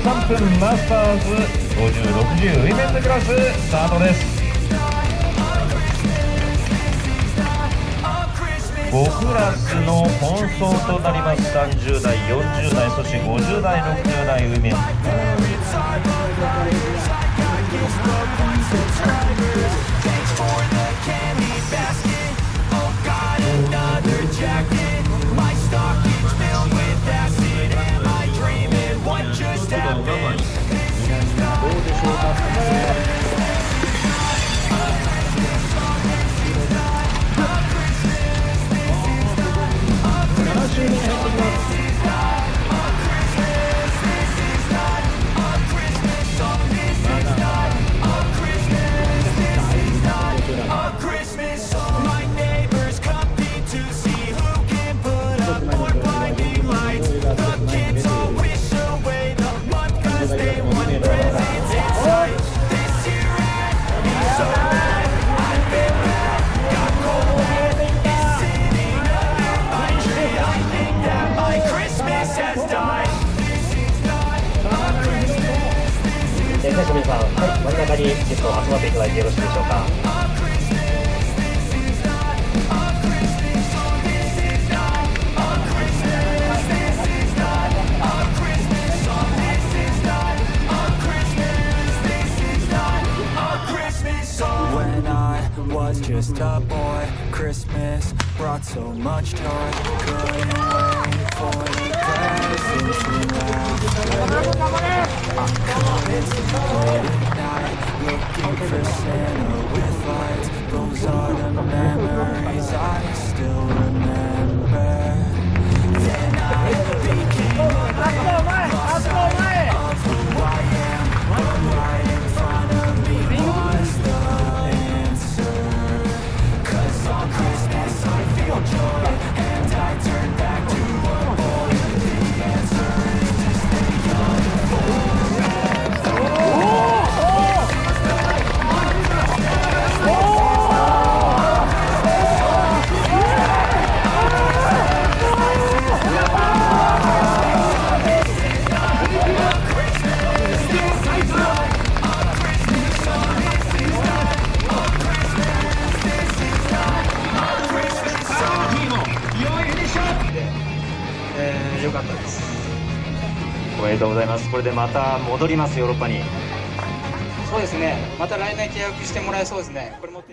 3分マスターズ50、60ウィメンズクラススタートです。5クラスの混走となります。30代、40代、そして50代、60代ウィメン。選手の皆さん、はい、真ん中にゲスト集まっていただいてよろしいでしょうか。When I was just a boy, Christmas brought so much joy. Couldn't wait for the presents to wrap. I'm coming late at night, looking for Santa with lights. Those are the memories I still remember. Then I became aware, lost sight of who I am, but right in front of me was the answer. 'Cause on Christmas I feel joy, and I turn back to a boy. The answer is to stay young forever. 良かったです。おめでとうございます。これでまた戻ります、ヨーロッパに。そうですね、また来年契約してもらえそうですね。これ持って